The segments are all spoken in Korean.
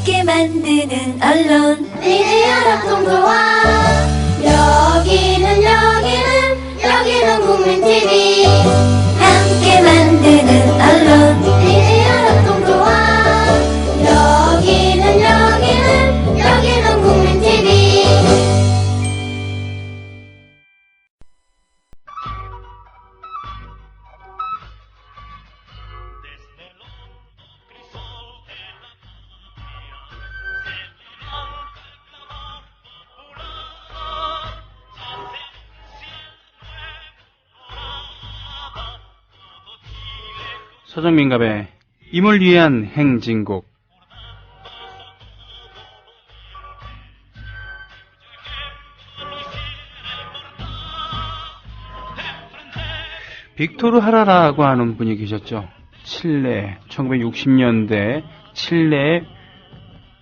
함께 만드는 언론 미디어 협동조합. 여기는 국민TV. 함께 만드는 언론 미디어 협동조합. 여기는 국민TV. 서정민갑의 임을 위한 행진곡. 빅토르 하라라고 하는 분이 계셨죠. 칠레, 1960년대 칠레의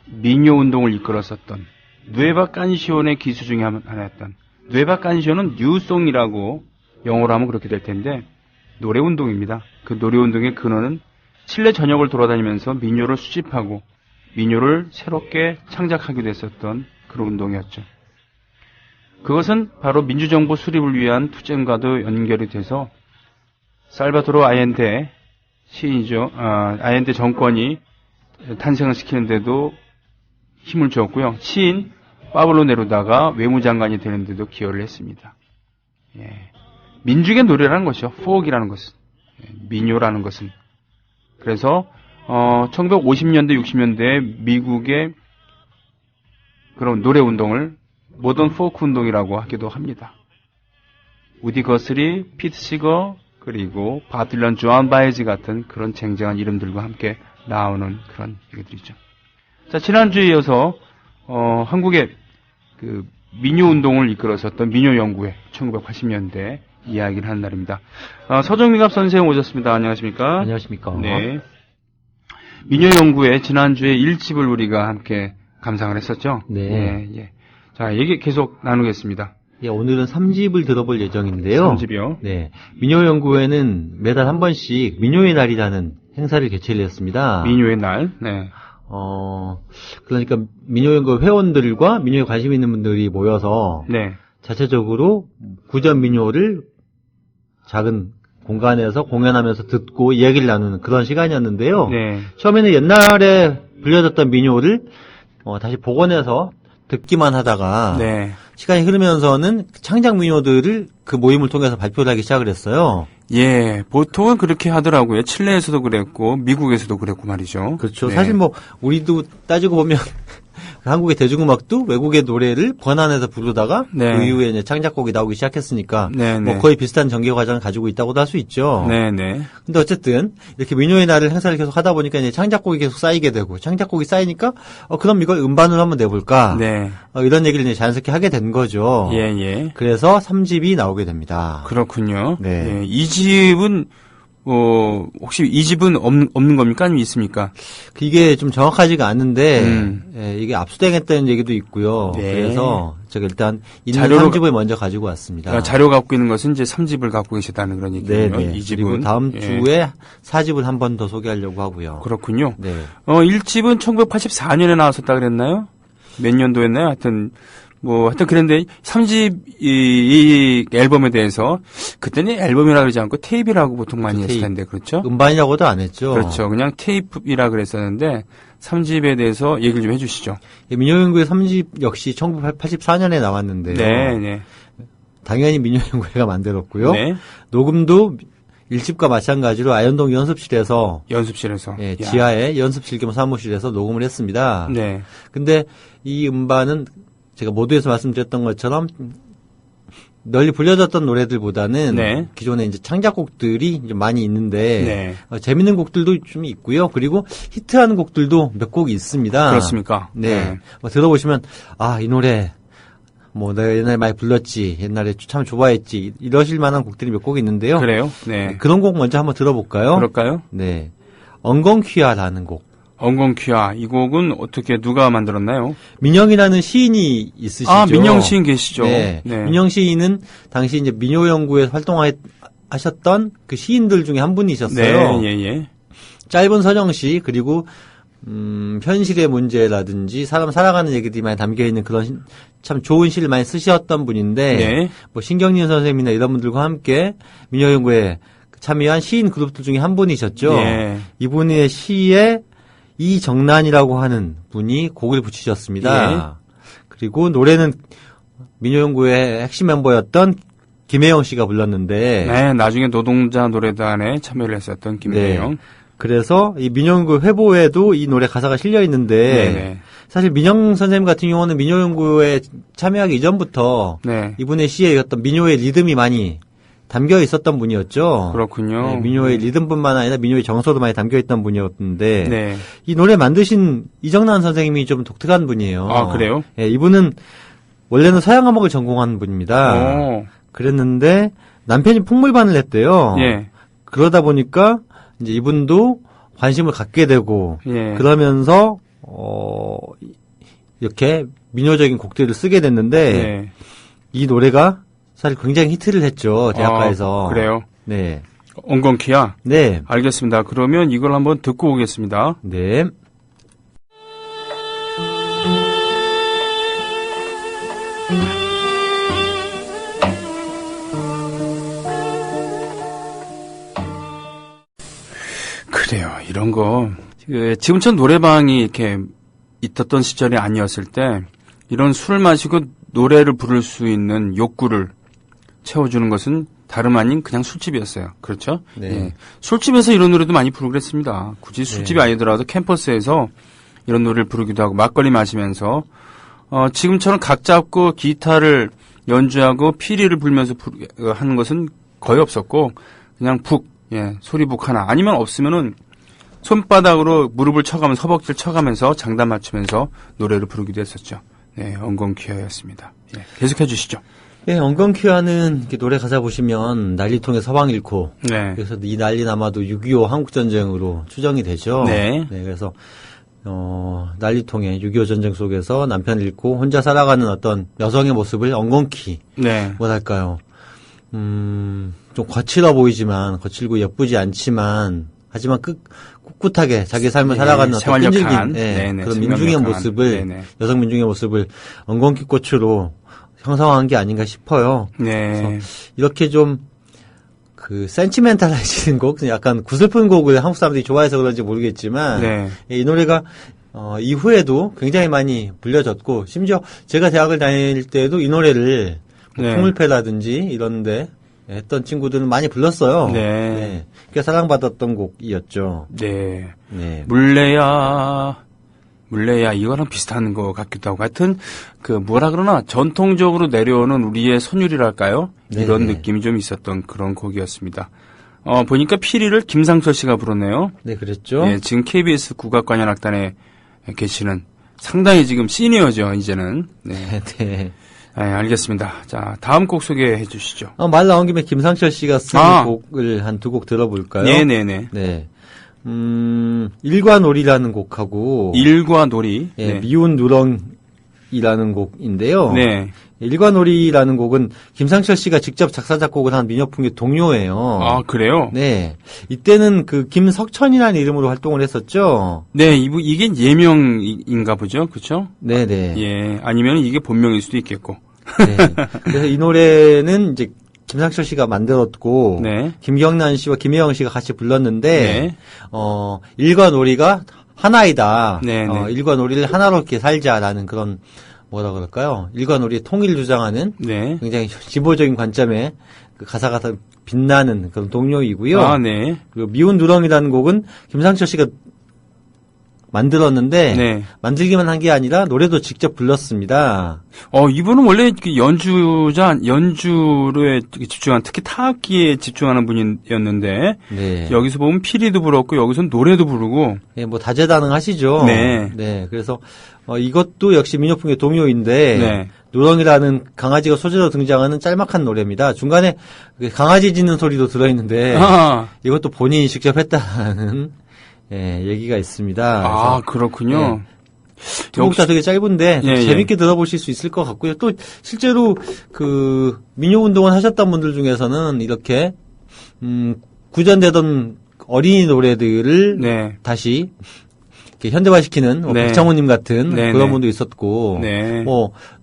민요 운동을 이끌었었던 누에바 깐시온의 기수 중에 하나였던, 누에바 깐시온은 뉴송이라고 영어로 하면 그렇게 될 텐데 노래 운동입니다. 그 노래 운동의 근원은 칠레 전역을 돌아다니면서 민요를 수집하고 민요를 새롭게 창작하기도 했었던 그런 운동이었죠. 그것은 바로 민주정부 수립을 위한 투쟁과도 연결이 돼서 살바도르 아옌데 시인이죠. 아옌데 정권이 탄생을 시키는데도 힘을 주었고요. 시인 파블로 네루다가 외무장관이 되는데도 기여를 했습니다. 예. 민중의 노래라는 것이죠. 포크라는 것은, 민요라는 것은. 그래서 1950년대, 60년대 미국의 그런 노래 운동을 모던 포크 운동이라고 하기도 합니다. 우디 거스리, 피트 시거, 그리고 밥 딜런, 조안 바에즈 같은 그런 쟁쟁한 이름들과 함께 나오는 그런 얘기들이죠. 자, 지난주에 이어서 한국의 그 민요 운동을 이끌었었던 민요연구회 1980년대 이야기를 하는 날입니다. 서정민갑 선생님 오셨습니다. 안녕하십니까? 안녕하십니까? 네. 민요연구회 지난주에 1집을 우리가 함께 감상을 했었죠? 네. 예. 자, 얘기 계속 나누겠습니다. 예, 오늘은 3집을 들어볼 예정인데요. 3집이요? 네. 민요연구회는 매달 한 번씩 민요의 날이라는 행사를 개최를 했습니다. 민요의 날. 네. 그러니까 민요연구회 회원들과 민요에 관심 있는 분들이 모여서 네. 자체적으로 구전 민요를 작은 공간에서 공연하면서 듣고 이야기를 나누는 그런 시간이었는데요. 네. 처음에는 옛날에 불려졌던 민요를 다시 복원해서 듣기만 하다가 네. 시간이 흐르면서는 창작 민요들을 그 모임을 통해서 발표를 하기 시작을 했어요. 예, 보통은 그렇게 하더라고요. 칠레에서도 그랬고, 미국에서도 그랬고 말이죠. 그렇죠. 네. 사실 우리도 따지고 보면 한국의 대중음악도 외국의 노래를 번안해서 부르다가 네. 그 이후에 이제 창작곡이 나오기 시작했으니까 네, 네. 거의 비슷한 전개 과정을 가지고 있다고도 할 수 있죠. 네네. 근데 어쨌든 이렇게 민요의 날을 행사를 계속 하다 보니까 이제 창작곡이 계속 쌓이게 되고 창작곡이 쌓이니까 그럼 이걸 음반으로 한번 내볼까? 네. 이런 얘기를 이제 자연스럽게 하게 된 거죠. 예. 그래서 3집이 나오게 됩니다. 그렇군요. 네. 예, 이 집은, 혹시 이 집은 없는 겁니까? 아니면 있습니까? 이게 좀 정확하지가 않은데, 예, 이게 압수당했다는 얘기도 있고요. 네. 그래서 제가 일단 있는 자료로 3집을 먼저 가지고 왔습니다. 자료 갖고 있는 것은 이제 3집을 갖고 계시다는 그런 얘기군요. 네네. 이 집은. 그리고 다음 예. 주에 4집을 한 번 더 소개하려고 하고요. 그렇군요. 네. 1집은 1984년에 나왔었다 그랬나요? 몇 년도였나요? 하여튼 그랬는데 3집 이 앨범에 대해서 그때는 앨범이라고 그러지 않고 테이프라고 보통 많이 했을 텐데, 그렇죠? 음반이라고도 안 했죠. 그렇죠. 그냥 테이프이라 그랬었는데 3집에 대해서 얘기를 좀 해주시죠. 민요연구회 3집 역시 1984년에 나왔는데요. 네. 당연히 민요연구회가 만들었고요. 네. 녹음도 1집과 마찬가지로 아현동 연습실에서 연습실에서. 예, 지하의 연습실 겸 사무실에서 녹음을 했습니다. 네. 근데 이 음반은 제가 모두에서 말씀드렸던 것처럼 널리 불려졌던 노래들보다는 네. 기존에 이제 창작곡들이 이제 많이 있는데 네. 재밌는 곡들도 좀 있고요. 그리고 히트하는 곡들도 몇 곡이 있습니다. 그렇습니까? 네. 들어보시면 이 노래 내가 옛날에 많이 불렀지, 옛날에 참 좋아했지 이러실 만한 곡들이 몇 곡 있는데요. 그래요? 네. 그런 곡 먼저 한번 들어볼까요? 그럴까요? 네. 엉겅퀴아라는 곡. 엉겅퀴아. 이 곡은 어떻게 누가 만들었나요? 민영이라는 시인이 있으시죠? 민영 시인 계시죠? 네. 민영 시인은 당시 이제 민요연구에 활동하셨던 그 시인들 중에 한 분이셨어요. 네, 예. 짧은 서정시 그리고 현실의 문제라든지 사람 살아가는 얘기들이 많이 담겨 있는 그런 참 좋은 시를 많이 쓰셨던 분인데 네. 뭐 신경림 선생님이나 이런 분들과 함께 민요연구에 참여한 시인 그룹들 중에 한 분이셨죠. 네. 이분의 시에 이정란이라고 하는 분이 곡을 붙이셨습니다. 네. 그리고 노래는 민요연구의 핵심 멤버였던 김혜영 씨가 불렀는데 네, 나중에 노동자 노래단에 참여를 했었던 김혜영. 네. 그래서 이 민요연구 회보에도 이 노래 가사가 실려 있는데 네네. 사실 민영 선생님 같은 경우는 민요연구에 참여하기 이전부터 네. 이분의 시에 어떤 민요의 리듬이 많이 담겨 있었던 분이었죠. 그렇군요. 네, 민요의 리듬뿐만 아니라 민요의 정서도 많이 담겨 있던 분이었는데 네. 이 노래 만드신 이정란 선생님이 좀 독특한 분이에요. 아, 그래요? 네, 이분은 원래는 서양 음악을 전공한 분입니다. 오. 그랬는데 남편이 풍물반을 했대요. 예. 그러다 보니까 이제 이분도 관심을 갖게 되고 예. 그러면서 이렇게 민요적인 곡들을 쓰게 됐는데 네. 이 노래가 사실 굉장히 히트를 했죠. 대학가에서. 그래요? 네. 엉겅퀴야? 네. 알겠습니다. 그러면 이걸 한번 듣고 오겠습니다. 네. 그래요. 이런 거. 지금처럼 노래방이 이렇게 있었던 시절이 아니었을 때 이런 술을 마시고 노래를 부를 수 있는 욕구를 채워주는 것은 다름 아닌 그냥 술집이었어요. 그렇죠? 네. 예. 술집에서 이런 노래도 많이 부르고 그랬습니다. 굳이 술집이 아니더라도 캠퍼스에서 이런 노래를 부르기도 하고 막걸리 마시면서 지금처럼 각 잡고 기타를 연주하고 피리를 불면서 하는 것은 거의 없었고 그냥 소리북 하나 아니면 없으면은 손바닥으로 무릎을 쳐가면서 허벅지를 쳐가면서 장단 맞추면서 노래를 부르기도 했었죠. 네, 엉겅퀴어였습니다. 예, 계속해 주시죠. 예, 엉겅퀴어는 이렇게 노래 가사 보시면 난리통에 서방 잃고 네. 그래서 이 난리는 아마도 6.25 한국전쟁으로 추정이 되죠. 네. 그래서 난리통에 6.25 전쟁 속에서 남편을 잃고 혼자 살아가는 어떤 여성의 모습을 엉겅퀴 네. 뭐랄까요. 좀 거칠어 보이지만 거칠고 예쁘지 않지만 하지만 꿋꿋하게 자기 삶을 네, 살아가는 어떤 생활력 끈질긴 강한, 네네, 그런 생명력 민중의 강한, 모습을 네네. 여성 민중의 모습을 엉겅퀴 꽃으로 형성한 게 아닌가 싶어요. 네. 이렇게 좀 그 센치멘탈해지는 곡, 약간 구슬픈 곡을 한국 사람들이 좋아해서 그런지 모르겠지만 네. 이 노래가 이후에도 굉장히 많이 불려졌고 심지어 제가 대학을 다닐 때도 이 노래를 네. 풍물패라든지 이런데 했던 친구들은 많이 불렀어요. 네. 꽤 사랑받았던 곡이었죠. 네. 네. 물레야 이거랑 비슷한 것 같기도 하고 하여튼 뭐라 그러나 전통적으로 내려오는 우리의 선율이랄까요? 이런 네네. 느낌이 좀 있었던 그런 곡이었습니다. 보니까 피리를 김상철 씨가 부르네요. 네, 그랬죠. 네, 지금 KBS 국악관현악단에 계시는 상당히 지금 시니어죠, 이제는. 네. 네. 네, 알겠습니다. 자, 다음 곡 소개해 주시죠. 말 나온 김에 김상철 씨가 쓴 곡을 한 두 곡 들어볼까요? 네네네. 네. 일과놀이라는 곡하고 일과놀이. 예, 네. 미운 누렁이라는 곡인데요. 네. 일과놀이라는 곡은 김상철 씨가 직접 작사 작곡을 한 민요풍의 동요예요. 아, 그래요? 네. 이때는 그 김석천이라는 이름으로 활동을 했었죠. 네, 이게 예명인가 보죠? 그쵸? 네네. 예, 아니면 이게 본명일 수도 있겠고. 네. 그래서 이 노래는 이제 김상철 씨가 만들었고, 네. 김경란 씨와 김혜영 씨가 같이 불렀는데, 네. 일과놀이가 하나이다. 네, 네. 일과놀이를 하나로 이렇게 살자라는 그런, 뭐라 그럴까요? 일과놀이의 통일을 주장하는 네. 굉장히 진보적인 관점의 그 가사가 다 빛나는 그런 동요이고요. 아, 네. 그리고 미운 누렁이라는 곡은 김상철 씨가 만들었는데 네. 만들기만 한 게 아니라 노래도 직접 불렀습니다. 이분은 원래 그 연주에 집중한, 특히 타악기에 집중하는 분이었는데, 네. 여기서 보면 피리도 불었고, 여기서는 노래도 부르고, 예, 뭐 다재다능하시죠. 네. 네. 그래서 이것도 역시 민요풍의 동요인데 네. 누렁이라는 강아지가 소재로 등장하는 짤막한 노래입니다. 중간에 그 강아지 짖는 소리도 들어있는데 아, 이것도 본인이 직접 했다는 얘기가 있습니다. 아, 그렇군요. 두 곡 다 되게 짧은데 예, 재밌게 들어보실 수 있을 것 같고요. 또 실제로 그 민요 운동을 하셨던 분들 중에서는 이렇게 구전되던 어린이 노래들을 네. 다시 이렇게 현대화시키는 네. 박창호님 같은 네, 그런 네. 분도 있었고, 네.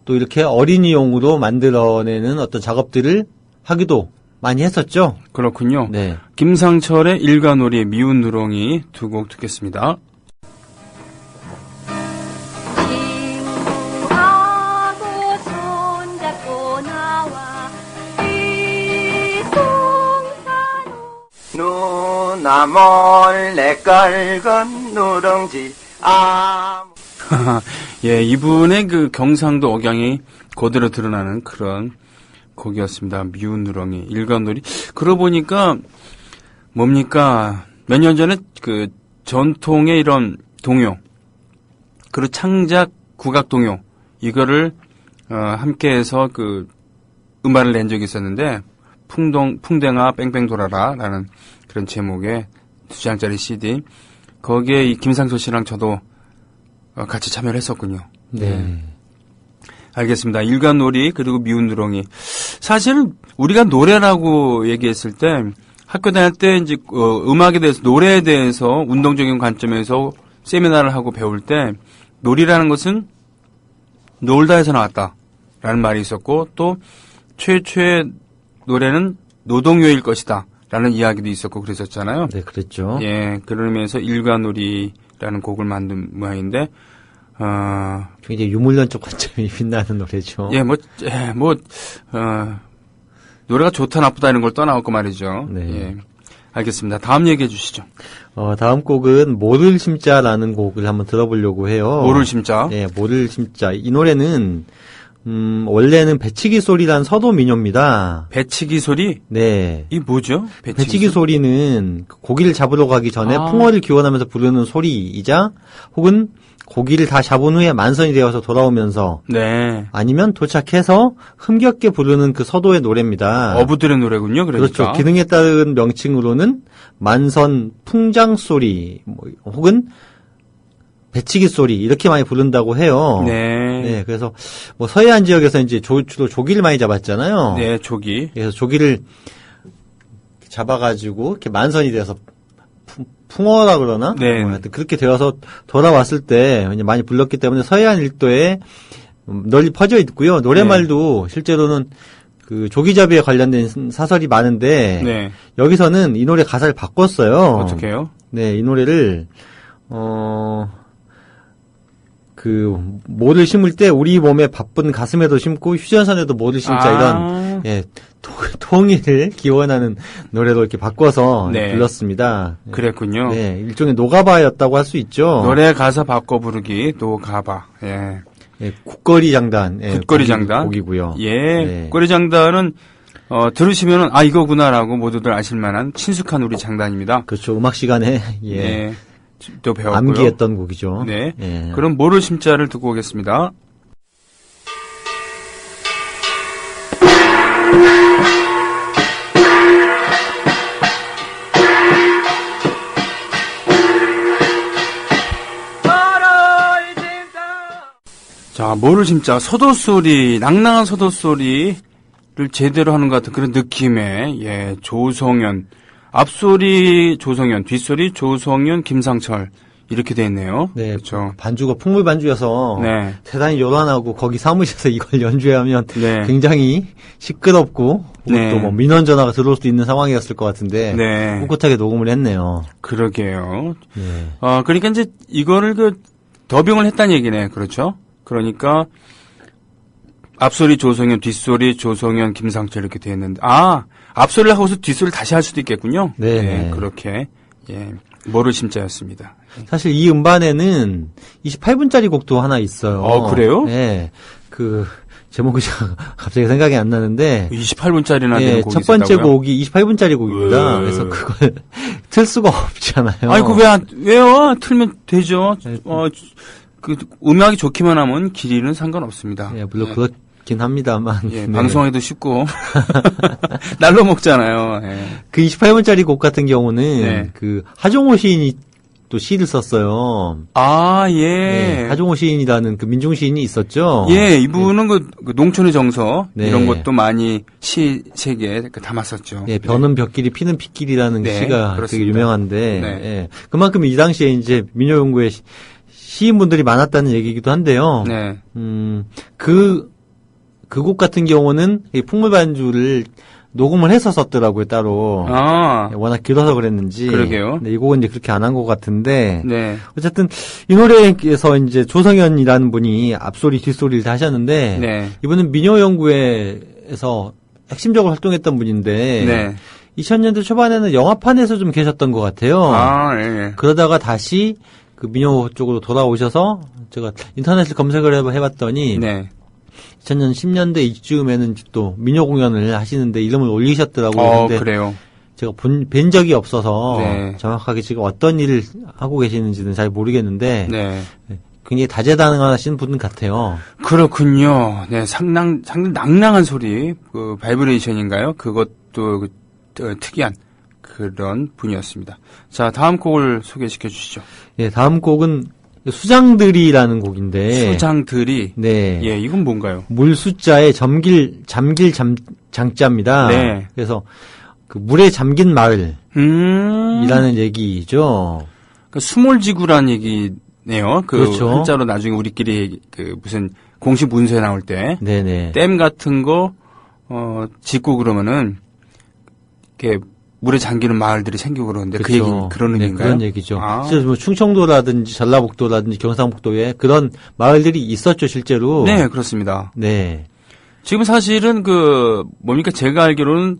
또 이렇게 어린이용으로 만들어내는 어떤 작업들을 하기도 많이 했었죠. 그렇군요. 네. 김상철의 일가놀이 미운 누렁이 두 곡 듣겠습니다. 친구하고 손잡고 나와 이 송산호 누나 몰래 깔건 누룽지 예, 이분의 그 경상도 억양이 그대로 드러나는 그런 곡이었습니다. 미운 누렁이, 일가놀이. 그러고 보니까 뭡니까? 몇 년 전에 그 전통의 이런 동요, 그리고 창작 국악 동요, 이거를 함께해서 그 음반을 낸 적이 있었는데, 풍뎅아 뺑뺑 돌아라 라는 그런 제목의 2장짜리 CD. 거기에 이 김상철 씨랑 저도 같이 참여를 했었군요. 네. 알겠습니다. 일가놀이 그리고 미운 누렁이. 사실 우리가 노래라고 얘기했을 때 학교 다닐 때 이제 음악에 대해서 노래에 대해서 운동적인 관점에서 세미나를 하고 배울 때 놀이라는 것은 놀다에서 나왔다라는 말이 있었고 또 최초의 노래는 노동요일 것이다라는 이야기도 있었고 그랬었잖아요. 네, 그랬죠. 예, 그러면서 일가놀이라는 곡을 만든 모양인데 굉장히 유물론적 관점이 빛나는 노래죠. 노래가 좋다 나쁘다 이런 걸 떠나고 말이죠. 네. 예. 알겠습니다. 다음 얘기해 주시죠. 다음 곡은 모를 심자라는 곡을 한번 들어보려고 해요. 모를 심자. 네, 모를 심자. 이 노래는 원래는 배치기 소리란 서도 민요입니다. 배치기 소리? 네. 이 뭐죠? 배치기 소리는 고기를 잡으러 가기 전에 아. 풍어를 기원하면서 부르는 소리이자 혹은 고기를 다 잡은 후에 만선이 되어서 돌아오면서 네. 아니면 도착해서 흥겹게 부르는 그 서도의 노래입니다. 어부들의 노래군요. 그러니까. 그렇죠. 기능에 따른 명칭으로는 만선, 풍장 소리, 혹은 배치기 소리 이렇게 많이 부른다고 해요. 네. 네, 그래서 뭐 서해안 지역에서 이제 주로 조기를 많이 잡았잖아요. 네, 조기. 그래서 조기를 잡아가지고 이렇게 만선이 돼서 풍어라 그러나? 네. 하여튼 그렇게 되어서 돌아왔을 때 이제 많이 불렀기 때문에 서해안 일도에 널리 퍼져 있고요. 노래말도 실제로는 그 조기잡이에 관련된 사설이 많은데 네. 여기서는 이 노래 가사를 바꿨어요. 어떻게 해요? 네, 이 노래를 모를 심을 때 우리 몸에 바쁜 가슴에도 심고 휴전선에도 모를 심자 이런 통일을 기원하는 노래로 이렇게 바꿔서 네. 불렀습니다. 그랬군요. 네, 일종의 노가바였다고 할 수 있죠. 노래 가사 바꿔 부르기 노가바. 예. 네, 국거리 장단. 예, 국거리 장단. 곡이고요. 예. 네. 국거리 장단은 들으시면은 이거구나라고 모두들 아실 만한 친숙한 우리 장단입니다. 그렇죠. 음악 시간에 예. 또 배웠고요. 암기했던 곡이죠. 네. 예. 그럼 모를 심자를 듣고 오겠습니다. 자, 모를 심자 서도소리, 낭낭한 서도소리를 제대로 하는 것 같은 그런 느낌의 예, 조성현, 앞소리 조성현, 뒷소리 조성현, 김상철 이렇게 돼 있네요. 네, 그렇죠. 반주가 풍물 반주여서 네. 대단히 요란하고 거기 사무실에서 이걸 연주하면 네. 굉장히 시끄럽고 네. 또 뭐 민원 전화가 들어올 수도 있는 상황이었을 것 같은데 네. 꿋꿋하게 녹음을 했네요. 그러게요. 네. 그러니까 이제 이거를 더빙을 했다는 얘기네. 그렇죠? 그러니까 앞소리 조성현, 뒷소리 조성현, 김상철 이렇게 돼 있는데 앞소리를 하고서 뒷소리를 다시 할 수도 있겠군요. 네. 네, 그렇게 예, 모를 심자였습니다. 사실 이 음반에는 28분짜리 곡도 하나 있어요. 그래요? 네. 제목이 갑자기 생각이 안 나는데 28분짜리나 되는 곡이 첫 번째 있었다고요? 곡이 28분짜리 곡입니다. 그래서 그걸 틀 수가 없잖아요. 아이고 왜요? 틀면 되죠. 음악이 좋기만 하면 길이는 상관없습니다. 예, 물론 그렇긴 합니다만. 예, 네. 방송에도 쉽고 날로 먹잖아요. 예. 그 28분짜리 곡 같은 경우는 네. 하종호 시인이 또 시를 썼어요. 아, 예. 네, 하종호 시인이라는 그 민중 시인이 있었죠. 예, 이분은 그 농촌의 정서 네. 이런 것도 많이 시 세계에 담았었죠. 예, 벼는 벼끼리 피는 피끼리라는 네, 시가 그렇습니다. 되게 유명한데, 네. 예, 그만큼 이 당시에 이제 민요연구에 시인분들이 많았다는 얘기이기도 한데요. 네. 그 곡 같은 경우는 이 풍물반주를 녹음을 해서 썼더라고요, 따로. 아, 워낙 길어서 그랬는지. 그러게요. 네, 이 곡은 이제 그렇게 안 한 것 같은데. 네. 어쨌든 이 노래에서 이제 조성현이라는 분이 앞소리 뒷소리를 다 하셨는데 네. 이분은 민요연구회에서 핵심적으로 활동했던 분인데 네. 2000년대 초반에는 영화판에서 좀 계셨던 것 같아요. 아, 예. 그러다가 다시 그 민요 쪽으로 돌아오셔서 제가 인터넷을 검색을 해봤더니 네. 2000년 10년대 이쯤에는 또 민요 공연을 하시는데 이름을 올리셨더라고요. 근데 그래요. 제가 뵌 적이 없어서 네. 정확하게 지금 어떤 일을 하고 계시는지는 잘 모르겠는데 네. 굉장히 다재다능하신 분 같아요. 그렇군요. 네, 상당히 낭낭한 소리, 그 바이브레이션인가요? 그것도 특이한 그런 분이었습니다. 자, 다음 곡을 소개시켜 주시죠. 예, 다음 곡은 수장들이라는 곡인데 수장들이. 네. 예, 이건 뭔가요? 물 숫자에 잠길 장자입니다. 네. 그래서 그 물에 잠긴 마을이라는 얘기죠. 그 수몰지구라는 얘기네요. 그 그렇죠. 한자로 나중에 우리끼리 그 무슨 공식 문서에 나올 때 네네. 댐 같은 거 짓고 그러면은 이렇게 물에 잠기는 마을들이 생기고 그러는데 그 얘기 그런 네, 의미인가요? 그런 얘기죠. 아. 실제 뭐 충청도라든지 전라북도라든지 경상북도에 그런 마을들이 있었죠, 실제로. 네, 그렇습니다. 네. 지금 사실은 뭡니까 제가 알기로는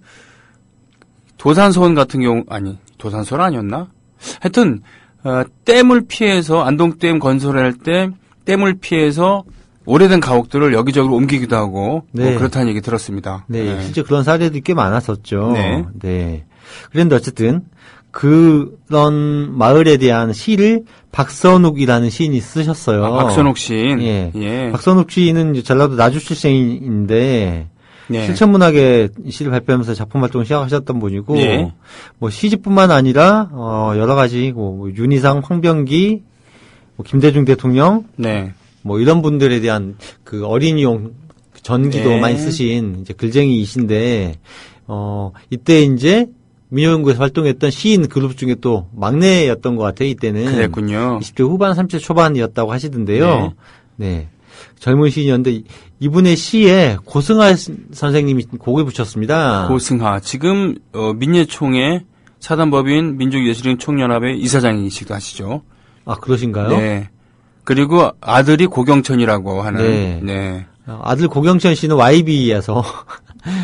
도산서원 같은 경우 도산서원 아니었나? 하여튼 댐을 피해서 안동댐 건설할 때 댐을 피해서 오래된 가옥들을 여기저기로 옮기기도 하고 네. 그렇다는 얘기 들었습니다. 네, 실제 그런 사례도 꽤 많았었죠. 네. 네. 그런데 어쨌든 그런 마을에 대한 시를 박선욱이라는 시인이 쓰셨어요. 박선욱 시인. 예. 예. 박선욱 시인은 이제 전라도 나주 출생인데 네. 실천문학의 시를 발표하면서 작품 활동을 시작하셨던 분이고 예. 뭐 시집뿐만 아니라 여러 가지 뭐 윤희상, 황병기, 뭐 김대중 대통령 네. 뭐 이런 분들에 대한 그 어린이용 전기도 네. 많이 쓰신 이제 글쟁이이신데 이때 이제 민요연구에서 활동했던 시인 그룹 중에 또 막내였던 것 같아요. 이때는 그랬군요. 20대 후반, 30대 초반이었다고 하시던데요. 네. 젊은 시인이었는데 이분의 시에 고승하 선생님이 곡을 붙였습니다. 고승하. 지금 민예총회 사단법인 민족예술인 총연합의 이사장이시기도 하시죠. 아, 그러신가요? 네. 그리고 아들이 고경천이라고 하는 네. 네. 아들 고경천 씨는 YB에서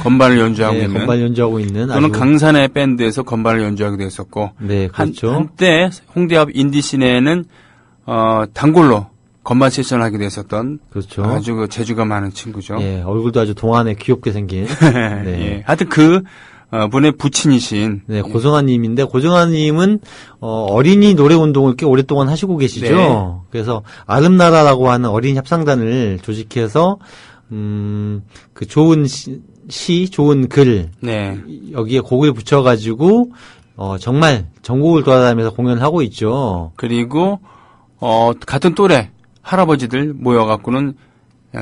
건반을 연주하고 네, 있는 건반 연주하고 있는 또는 아주 강산의 밴드에서 건반을 연주하기도 했었고 네, 그렇죠. 한때 홍대 앞 인디씬에는 단골로 건반 세션을 하기도 했었던 그렇죠. 아주 그 재주가 많은 친구죠. 예, 얼굴도 아주 동안에 귀엽게 생긴. 네. 예. 하여튼 그 분의 부친이신 네, 고정아님인데 고정아님은 어린이 노래 운동을 꽤 오랫동안 하시고 계시죠. 네. 그래서 아름나라라고 하는 어린이 협상단을 조직해서 그 좋은 시, 좋은 글 네. 여기에 곡을 붙여가지고 정말 전국을 돌아다니면서 공연을 하고 있죠. 그리고 같은 또래 할아버지들 모여갖고는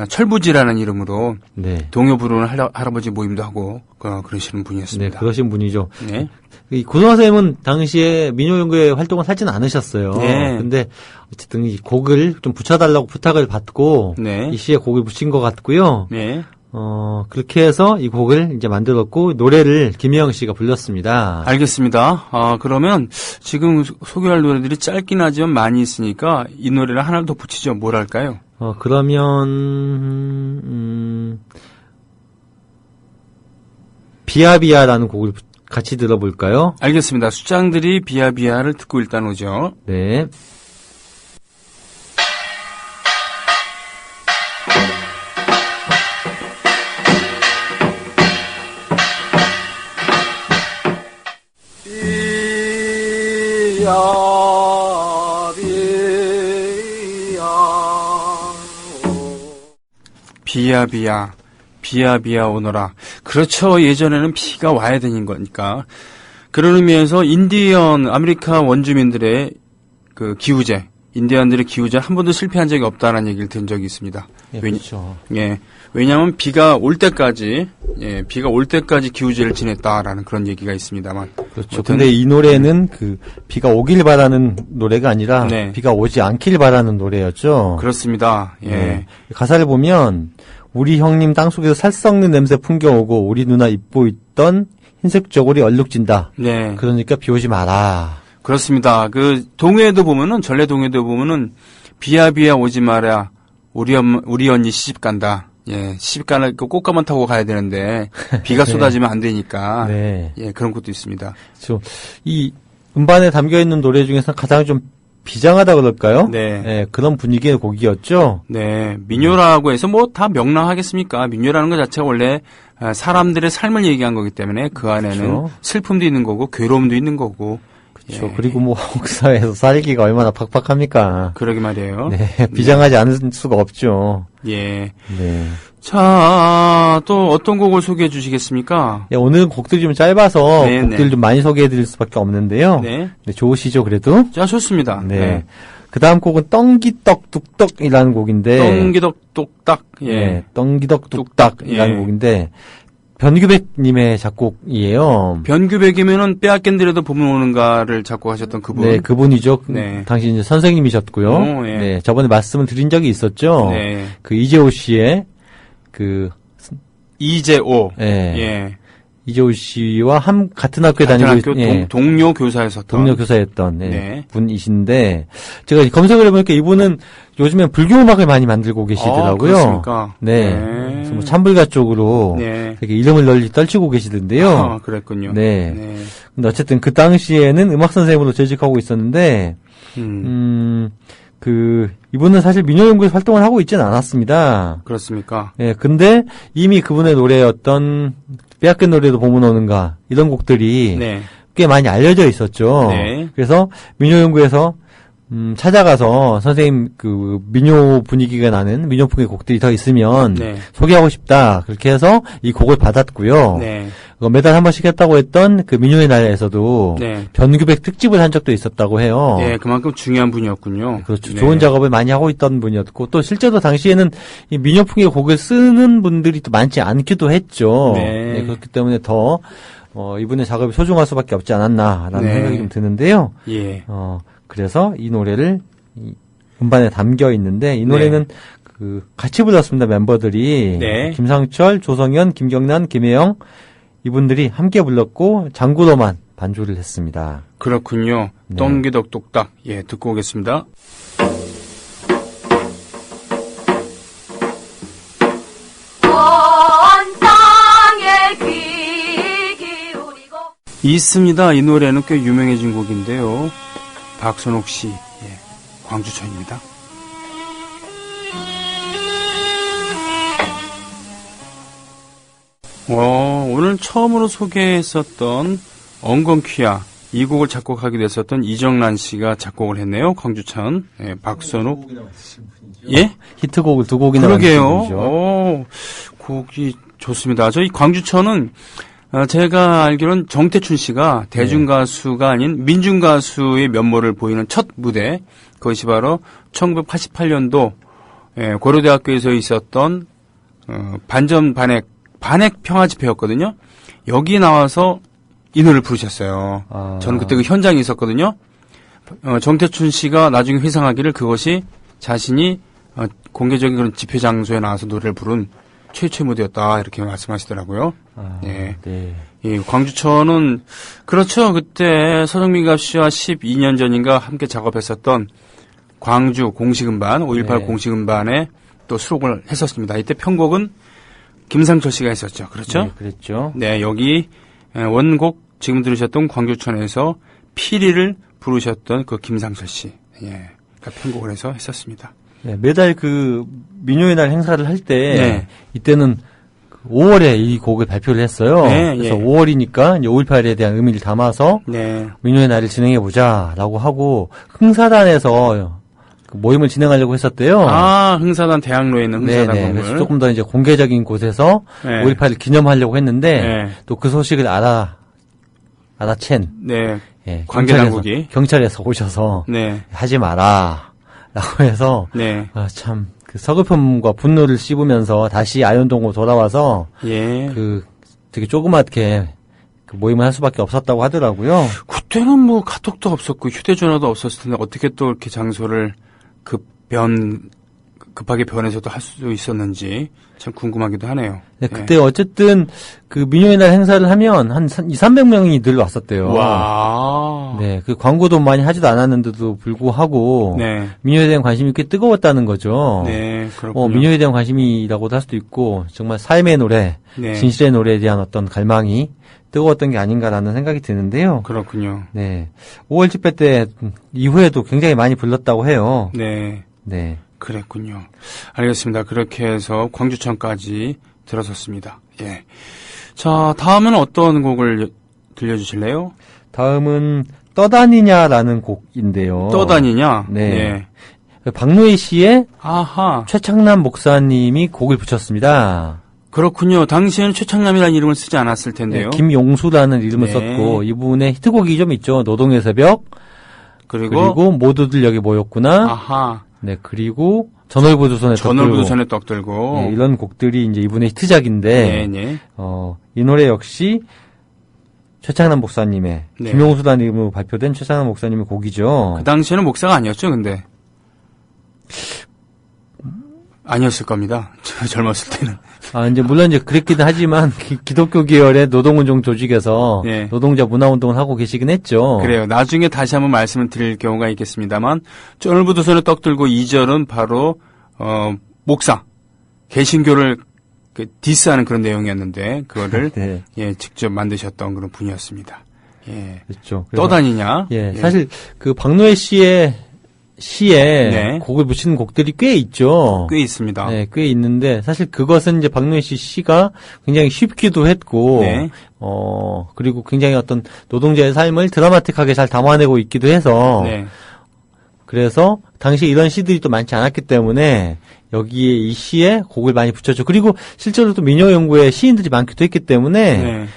철부지라는 이름으로 네. 동요 부르는 할아버지 모임도 하고 그러시는 네, 분이었습니다. 그러신 분이죠. 네. 이 고승하 선생님은 당시에 민요연구회 활동을 하지는 않으셨어요. 네. 근데 어쨌든 이 곡을 좀 붙여달라고 부탁을 받고 네. 이 시에 곡을 붙인 것 같고요. 네. 그렇게 해서 이 곡을 이제 만들었고 노래를 김혜영 씨가 불렀습니다. 알겠습니다. 그러면 지금 소개할 노래들이 짧긴 하지만 많이 있으니까 이 노래를 하나 더 붙이죠. 뭘 할까요? 그러면 비아비아라는 곡을 같이 들어볼까요? 알겠습니다. 수장들이 비아비아를 듣고 일단 오죠. 네. 비아비아, 비아비아 오너라. 그렇죠. 예전에는 비가 와야 되는 거니까. 그런 의미에서 인디언 아메리카 원주민들의 그 기우제, 인디언들의 기우제 한 번도 실패한 적이 없다라는 얘기를 들은 적이 있습니다. 예, 그렇죠. 왜냐하면 비가 올 때까지 기우제를 지냈다라는 그런 얘기가 있습니다만. 그렇죠. 아무튼, 근데 이 노래는 그 비가 오길 바라는 노래가 아니라 네. 비가 오지 않길 바라는 노래였죠. 그렇습니다. 예. 네. 가사를 보면 우리 형님 땅속에서 살 썩는 냄새 풍겨오고 우리 누나 입고 있던 흰색 저고리 얼룩진다. 네. 그러니까 비 오지 마라. 그렇습니다. 그 동해도 보면은 전래 동해도 보면은 비야 오지 마라. 우리 언니 시집 간다. 예, 시집 가는 그 꽃가만 타고 가야 되는데 비가 쏟아지면 안 되니까. 네. 예, 그런 것도 있습니다. 그렇죠. 이 음반에 담겨 있는 노래 중에서 가장 좀 비장하다 그럴까요? 네. 예, 그런 분위기의 곡이었죠. 네, 민요라고 해서 뭐 다 명랑하겠습니까? 민요라는 것 자체가 원래 사람들의 삶을 얘기한 거기 때문에 그 안에는 그렇죠. 슬픔도 있는 거고 괴로움도 있는 거고. 그렇죠. 예. 그리고 뭐 한국 사회에서 살기가 얼마나 팍팍합니까? 그러게 말이에요. 네, 비장하지 않을 수가 없죠. 예. 네. 자, 또 어떤 곡을 소개해 주시겠습니까? 예, 오늘 곡들이 좀 짧아서 네, 곡들 네. 좀 많이 소개해드릴 수밖에 없는데요. 네. 네, 좋으시죠, 그래도? 자, 좋습니다. 네. 그 다음 곡은 떵기떡 뚝떡이라는 곡인데. 떵기덕 똑딱. 예. 네, 떵기떡 뚝딱이라는 예. 곡인데, 변규백님의 작곡이에요. 변규백이면은 빼앗긴데라도 보면 오는가를 작곡하셨던 그분. 네, 그분이죠. 네. 당시 이제 선생님이셨고요. 오, 예. 네, 저번에 말씀을 드린 적이 있었죠. 네. 그 이재호 씨의 이재오. 예. 예. 이재호 씨와 같은 학교에 같은 다니고 학교 예, 동료 교사였었던. 동료 교사였던 예, 네. 분이신데 제가 검색을 해보니까 이분은 요즘엔 불교 음악을 많이 만들고 계시더라고요. 아, 그렇습니까? 네. 네. 그래서 뭐 찬불가 쪽으로 네. 되게 이름을 널리 떨치고 계시던데요. 아, 그랬군요. 네. 네. 근데 어쨌든 그 당시에는 음악 선생님으로 재직하고 있었는데 이분은 사실 민요연구에서 활동을 하고 있지는 않았습니다. 그렇습니까? 예, 근데 이미 그분의 노래였던 빼앗긴 노래도 보면 오는가 이런 곡들이 네. 꽤 많이 알려져 있었죠. 네. 그래서 민요연구에서 찾아가서 선생님 그 민요 분위기가 나는 민요풍의 곡들이 더 있으면 네. 소개하고 싶다. 그렇게 해서 이 곡을 받았고요. 네. 매달 한 번씩 했다고 했던 그 민요의 날에서도 네. 변규백 특집을 한 적도 있었다고 해요. 네, 그만큼 중요한 분이었군요. 그렇죠. 네. 좋은 작업을 많이 하고 있던 분이었고 또 실제로 당시에는 이 민요풍의 곡을 쓰는 분들이 또 많지 않기도 했죠. 네. 그렇기 때문에 더 이분의 작업이 소중할 수밖에 없지 않았나라는 네. 생각이 좀 드는데요. 예. 그래서 이 노래를 이 음반에 담겨 있는데 이 노래는 같이 불렀습니다. member들이 네. 김상철, 조성현, 김경란, 김혜영 이분들이 함께 불렀고 장구로만 반주를 했습니다. 그렇군요. 네. 떵기덕 똑딱. 예, 듣고 오겠습니다. 온 땅에 귀 기울이고 있습니다. 이 노래는 꽤 유명해진 곡인데요. 박선옥 씨, 예, 광주천입니다. 오늘 처음으로 소개했었던 엉겅퀴야 이 곡을 작곡하게 됐었던 이정란 씨가 작곡을 했네요. 광주천, 예, 박선옥. 예? 히트곡을 두 곡이나 그러게요. 만든 분이죠. 곡이 좋습니다. 저희 광주천은 제가 알기로는 정태춘 씨가 대중가수가 아닌 민중가수의 면모를 보이는 첫 무대, 그것이 바로 1988년도 고려대학교에서 있었던 반전 반핵 평화 집회였거든요. 여기 나와서 이 노래를 부르셨어요. 아. 저는 그때 그 현장에 있었거든요. 정태춘 씨가 나중에 회상하기를 그것이 자신이 공개적인 그런 집회 장소에 나와서 노래를 부른 최초의 무대였다 이렇게 말씀하시더라고요. 예. 네. 예, 광주천은 그렇죠. 그때 서정민갑 씨와 12년 전인가 함께 작업했었던 광주 공식음반 5.18 네. 공식음반에 또 수록을 했었습니다. 이때 편곡은 김상철 씨가 했었죠. 그렇죠? 네, 그랬죠. 네, 여기 원곡 지금 들으셨던 광주천에서 피리를 부르셨던 그 김상철 씨, 예, 편곡을 해서 했었습니다. 네, 매달 그 민요의 날 행사를 할 때 네. 이때는 5월에 이 곡을 발표를 했어요. 네, 그래서 예. 5월이니까 이제 5.18에 대한 의미를 담아서 네, 민요의 날을 진행해 보자라고 하고 흥사단에서 그 모임을 진행하려고 했었대요. 흥사단 대학로에 있는 흥사단 네네. 건물. 그래서 조금 더 이제 공개적인 곳에서 네. 5.18을 기념하려고 했는데 네. 또 그 소식을 알아챈 네, 예, 관계당국이. 경찰에서 오셔서 네. 하지 마라 라고 해서 네. 참 그 서글픔과 분노를 씹으면서 다시 아현동으로 돌아와서 예. 되게 조그맣게 그 모임을 할 수밖에 없었다고 하더라고요. 그때는 뭐 카톡도 없었고 휴대전화도 없었을 텐데 어떻게 또 이렇게 장소를 급하게 변해서도 할 수 있었는지 참 궁금하기도 하네요. 네, 그때 어쨌든 그 민요의 날 행사를 하면 한 200~300명이 늘 왔었대요. 와. 네, 그 광고도 많이 하지도 않았는데도 불구하고 네. 민요에 대한 관심이 꽤 뜨거웠다는 거죠. 네, 그렇군요. 민요에 대한 관심이라고도 할 수도 있고 정말 삶의 노래, 네. 진실의 노래에 대한 어떤 갈망이 뜨거웠던 게 아닌가라는 생각이 드는데요. 그렇군요. 네, 5월 집회 때 이후에도 굉장히 많이 불렀다고 해요. 네. 네. 그랬군요. 알겠습니다. 그렇게 해서 광주천까지 들어섰습니다. 예. 자, 다음은 어떤 곡을 들려주실래요? 다음은 떠다니냐라는 곡인데요. 떠다니냐? 네. 박노해 씨의 아하. 최창남 목사님이 곡을 붙였습니다. 그렇군요. 당시에는 최창남이라는 이름을 쓰지 않았을 텐데요. 네, 김용수라는 이름을 네. 썼고 이분의 히트곡이 좀 있죠. 노동의 새벽 그리고 모두들 여기 모였구나. 아하. 네, 그리고 전월부 두 손에 떡 들고. 네, 이런 곡들이 이제 이분의 히트작인데, 네. 이 노래 역시 최창남 목사님의, 네. 김용수라는 이름으로 발표된 최창남 목사님의 곡이죠. 그 당시에는 목사가 아니었죠, 근데. 아니었을 겁니다. 저 젊었을 때는. 이제 물론 이제 그랬기는 하지만 기독교 계열의 노동운동 조직에서 네. 노동자 문화운동을 하고 계시긴 했죠. 그래요. 나중에 다시 한번 말씀을 드릴 경우가 있겠습니다만, 쫄부 두 손에 떡 들고 2절은 바로, 목사, 개신교를 디스하는 그런 내용이었는데, 그거를, 네. 예, 직접 만드셨던 그런 분이었습니다. 예. 그렇죠. 떠다니냐? 예, 사실 그 박노해 씨의 시에 네. 곡을 붙이는 곡들이 꽤 있죠. 꽤 있습니다. 네, 꽤 있는데 사실 그것은 이제 박노해 씨 시가 굉장히 쉽기도 했고, 네. 그리고 굉장히 어떤 노동자의 삶을 드라마틱하게 잘 담아내고 있기도 해서, 네. 그래서 당시 이런 시들이 또 많지 않았기 때문에 여기에 이 시에 곡을 많이 붙였죠. 그리고 실제로 또 민요 연구에 시인들이 많기도 했기 때문에. 네.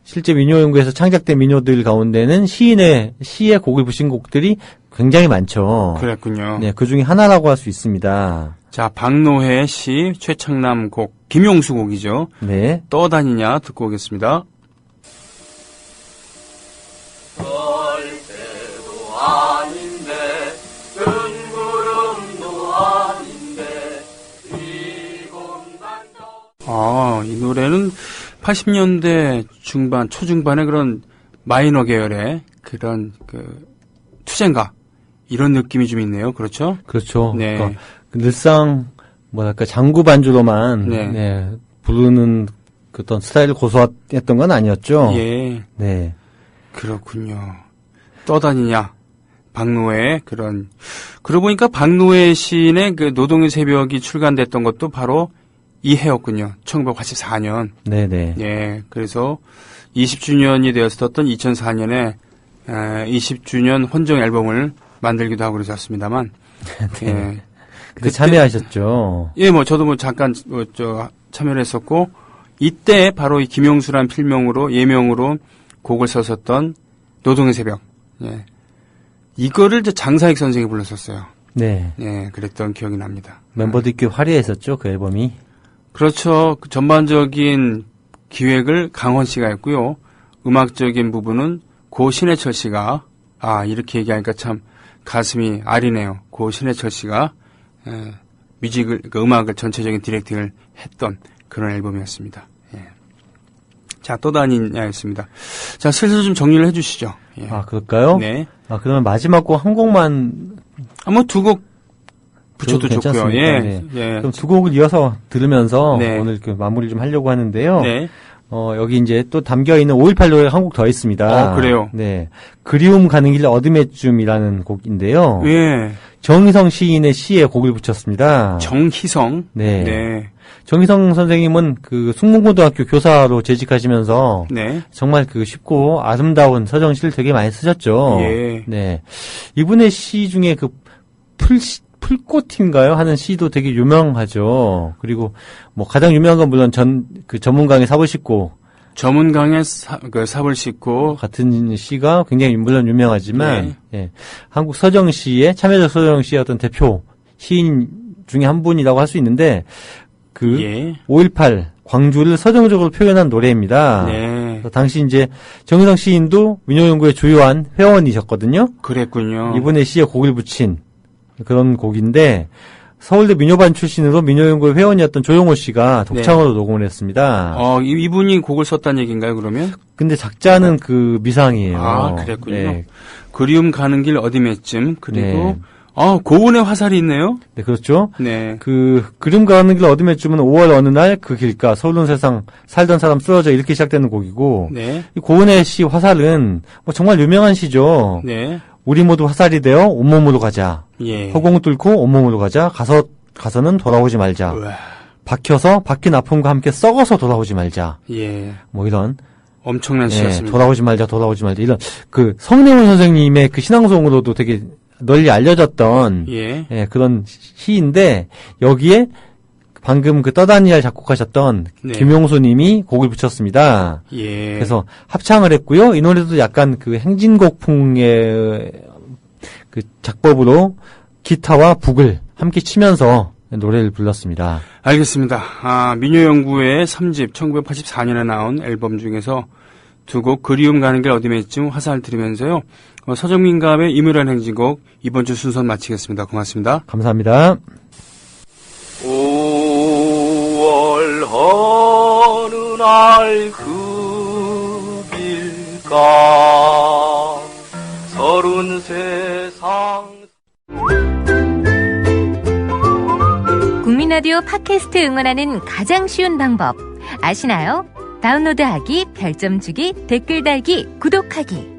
실제 민요 연구에서 창작된 민요들 가운데는 시인의 시에 곡을 붙인 곡들이 굉장히 많죠. 그랬군요. 네, 그 중에 하나라고 할 수 있습니다. 자, 박노해 시, 최창남 곡, 김용수 곡이죠. 네. 떠다니냐 듣고 오겠습니다. 이 노래는 80년대 중반, 초중반의 그런 마이너 계열의 그런 투쟁가 이런 느낌이 좀 있네요. 그렇죠? 그렇죠. 네. 그러니까 늘상 뭐랄까 장구 반주로만 네. 부르는 어떤 스타일을 고수했던 건 아니었죠. 예. 네. 그렇군요. 떠다니냐. 박노해 그런 그러고 보니까 박노해 시인의 그 노동의 새벽이 출간됐던 것도 바로 이 해였군요. 1984년. 네네. 예. 그래서 20주년이 되었었던 2004년에 20주년 헌정 앨범을 만들기도 하고 그러셨습니다만. 네. 예. 그때 참여하셨죠. 예, 저도 잠깐 참여를 했었고 이때 바로 이 김용수란 예명으로 곡을 썼었던 노동의 새벽. 예. 이거를 장사익 선생이 불렀었어요. 네. 예, 그랬던 기억이 납니다. 멤버들이 꽤 화려했었죠, 그 앨범이. 그렇죠. 그 전반적인 기획을 강원 씨가 했고요. 음악적인 부분은 고 신해철 씨가 이렇게 얘기하니까 참 가슴이 아리네요. 고 신해철 씨가 음악을 전체적인 디렉팅을 했던 그런 앨범이었습니다. 예. 자, 떠다니냐였습니다. 자, 슬슬 좀 정리를 해주시죠. 예. 그럴까요? 네. 그러면 마지막 곡 한 곡만. 뭐 두 곡 붙여도 좋고요. 괜찮습니다. 예. 네. 예. 그럼 두 곡을 이어서 들으면서 네. 오늘 마무리 좀 하려고 하는데요. 네. 여기 이제 또 담겨있는 5.18 노래 한 곡 더 있습니다. 그래요? 네. 그리움 가는 길 어둠의 쯤이라는 곡인데요. 예. 정희성 시인의 시에 곡을 붙였습니다. 정희성. 네. 네. 정희성 선생님은 그 숙문고등학교 교사로 재직하시면서 네. 정말 그 쉽고 아름다운 서정시를 되게 많이 쓰셨죠. 예. 네. 이분의 시 중에 그 풀꽃인가요? 하는 시도 되게 유명하죠. 그리고 뭐 가장 유명한 건 물론 전문강의 삽을 싣고 저문강에 삽을 싣고 같은 시가 굉장히 물론 유명하지만 예, 한국 서정시의 참여적 서정시의 어떤 대표 시인 중에 한 분이라고 할 수 있는데 그 예. 5.18 광주를 서정적으로 표현한 노래입니다. 네. 그래서 당시 이제 정유성 시인도 민요연구의 주요한 회원이셨거든요. 그랬군요. 이분의 시에 곡을 붙인 그런 곡인데 서울대 민요반 출신으로 민요연구의 회원이었던 조용호 씨가 독창으로 녹음을 했습니다. 이분이 곡을 썼다는 얘기인가요, 그러면? 근데 작자는 그 미상이에요. 아, 그랬군요. 네. 그리움 가는 길 어디매쯤, 그리고, 네. 고운의 화살이 있네요? 네, 그렇죠. 네. 그 그림 가는 길 어둠에쯤은 5월 어느 날 그 길가 서울은 세상 살던 사람 쓰러져 이렇게 시작되는 곡이고 네. 이 고은의 시 화살은 뭐 정말 유명한 시죠. 네. 우리 모두 화살이 되어 온몸으로 가자. 예. 허공을 뚫고 온몸으로 가자. 가서는 돌아오지 말자. 우와. 박혀서 박힌 아픔과 함께 썩어서 돌아오지 말자. 예. 뭐 이런 엄청난 시였습니다. 돌아오지 말자 이런 그 성내훈 선생님의 그 신앙송으로도 되게 널리 알려졌던 예. 그런 시인데 여기에 방금 그 떠다니엘 작곡하셨던 네. 김용수님이 곡을 붙였습니다. 예. 그래서 합창을 했고요. 이 노래도 약간 그 행진곡풍의 그 작법으로 기타와 북을 함께 치면서 노래를 불렀습니다. 알겠습니다. 민요연구의 3집 1984년에 나온 앨범 중에서 두 곡 그리움 가는 길 어디매쯤 화살 들으면서요. 서정민갑의 이묘한 행진곡 이번 주 순서 마치겠습니다. 고맙습니다. 감사합니다. 5월 어느 날 그 길가 서른 세상 국민라디오 팟캐스트 응원하는 가장 쉬운 방법 아시나요? 다운로드하기, 별점 주기, 댓글 달기, 구독하기.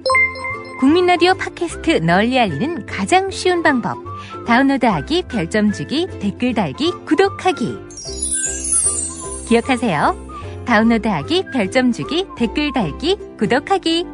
국민라디오 팟캐스트 널리 알리는 가장 쉬운 방법. 다운로드하기, 별점 주기, 댓글 달기, 구독하기. 기억하세요. 다운로드하기, 별점 주기, 댓글 달기, 구독하기.